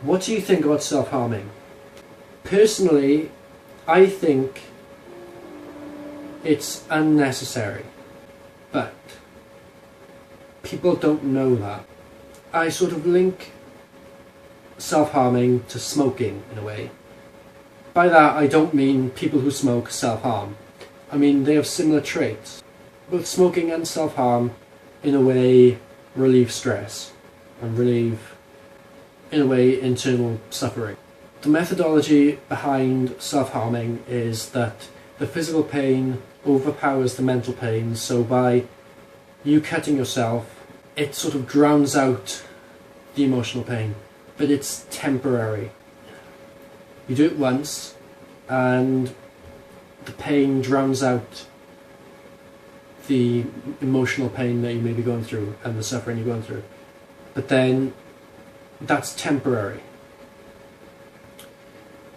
What do you think about self-harming? Personally, I think it's unnecessary, but people don't know that. I sort of link self-harming to smoking in a way. By that I don't mean people who smoke self-harm. I mean they have similar traits. Both smoking and self-harm in a way relieve stress and relieve, in a way, internal suffering. The methodology behind self-harming is that the physical pain overpowers the mental pain, so by you cutting yourself, it sort of drowns out the emotional pain, but it's temporary. You do it once and the pain drowns out the emotional pain that you may be going through and the suffering you're going through, but then that's temporary.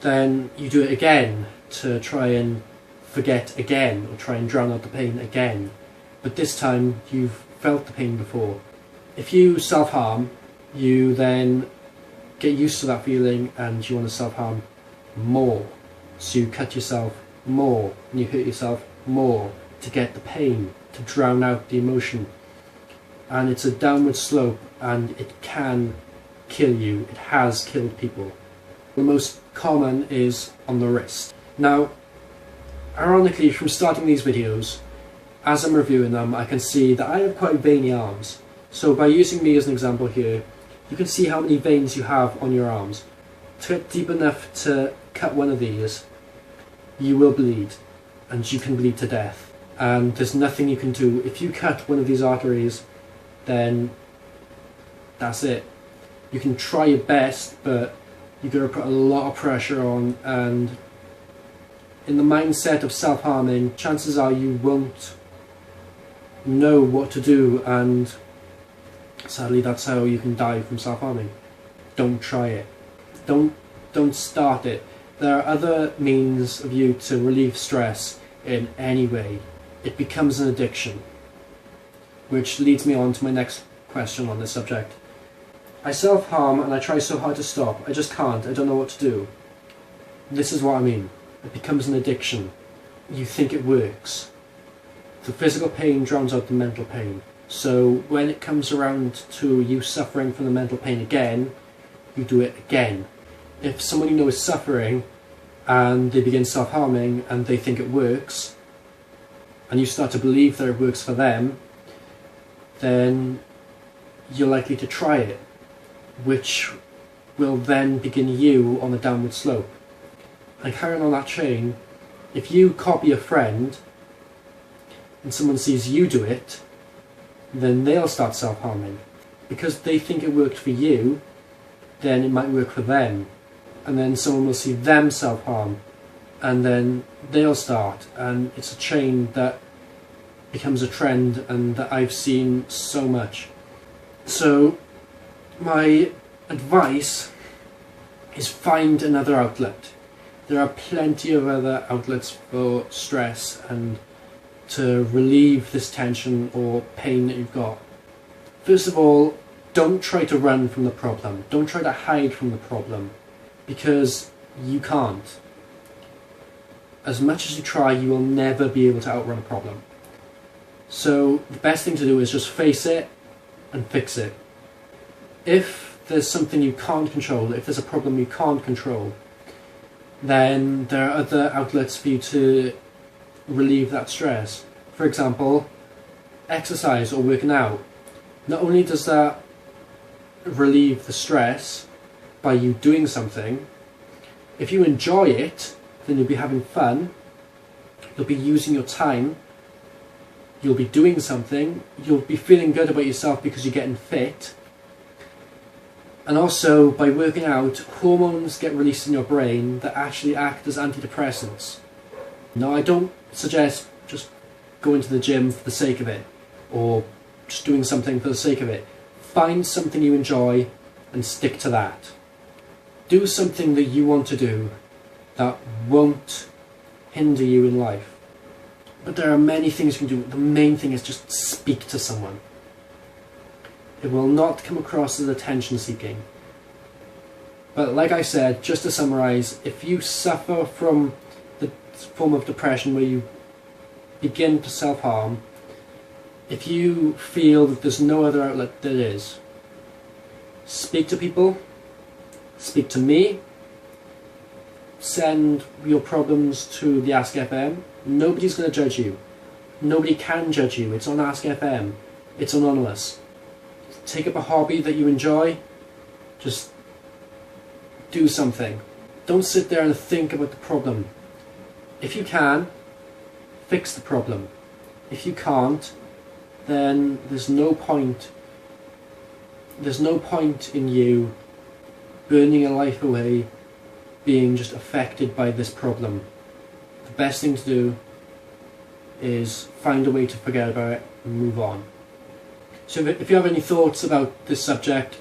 Then you do it again to try and forget again, or try and drown out the pain again, but this time you've felt the pain before. If you self-harm, you then get used to that feeling and you want to self-harm more, so you cut yourself more and you hurt yourself more to get the pain, to drown out the emotion, and it's a downward slope and it can kill you. It has killed people. The most common is on the wrist. Now, ironically, from starting these videos, as I'm reviewing them, I can see that I have quite veiny arms. So by using me as an example here, you can see how many veins you have on your arms. To get deep enough to cut one of these, you will bleed, and you can bleed to death. And there's nothing you can do. If you cut one of these arteries, then that's it. You can try your best, but you're going to put a lot of pressure on, and in the mindset of self-harming, chances are you won't know what to do, and sadly that's how you can die from self-harming. Don't try it. Don't start it. There are other means of you to relieve stress in any way. It becomes an addiction, which leads me on to my next question on this subject. I self-harm and I try so hard to stop. I just can't. I don't know what to do. This is what I mean. It becomes an addiction. You think it works. The physical pain drowns out the mental pain. So when it comes around to you suffering from the mental pain again, you do it again. If someone you know is suffering and they begin self-harming and they think it works, and you start to believe that it works for them, then you're likely to try it, which will then begin you on the downward slope. And carrying on that chain, if you copy a friend and someone sees you do it, then they'll start self-harming. Because they think it worked for you, then it might work for them. And then someone will see them self-harm, and then they'll start. And it's a chain that becomes a trend, and that I've seen so much. So my advice is find another outlet. There are plenty of other outlets for stress and to relieve this tension or pain that you've got. First of all, don't try to run from the problem. Don't try to hide from the problem, because you can't. As much as you try, you will never be able to outrun a problem. So the best thing to do is just face it and fix it. If there's something you can't control, if there's a problem you can't control, then there are other outlets for you to relieve that stress. For example, exercise or working out. Not only does that relieve the stress by you doing something, if you enjoy it, then you'll be having fun, you'll be using your time, you'll be doing something, you'll be feeling good about yourself because you're getting fit. And also, by working out, hormones get released in your brain that actually act as antidepressants. Now, I don't suggest just going to the gym for the sake of it, or just doing something for the sake of it. Find something you enjoy and stick to that. Do something that you want to do that won't hinder you in life. But there are many things you can do. The main thing is just speak to someone. It will not come across as attention seeking. But like I said, just to summarise, if you suffer from the form of depression where you begin to self-harm, if you feel that there's no other outlet, there is. Speak to people, speak to me, send your problems to the Ask FM. Nobody's going to judge you. Nobody can judge you. It's on Ask FM. It's anonymous. Take up a hobby that you enjoy. Just do something. Don't sit there and think about the problem. If you can, fix the problem. If you can't, then there's no point in you burning your life away being just affected by this problem. The best thing to do is find a way to forget about it and move on. So if you have any thoughts about this subject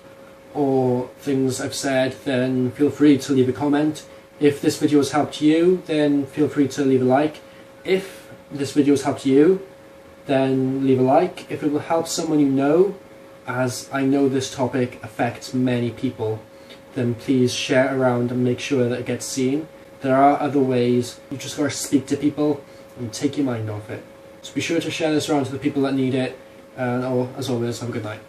or things I've said, then feel free to leave a comment. If this video has helped you, then feel free to leave a like. If this video has helped you, then leave a like. If it will help someone you know, as I know this topic affects many people, then please share it around and make sure that it gets seen. There are other ways. You just gotta speak to people and take your mind off it. So be sure to share this around to the people that need it, and as always, have a good night.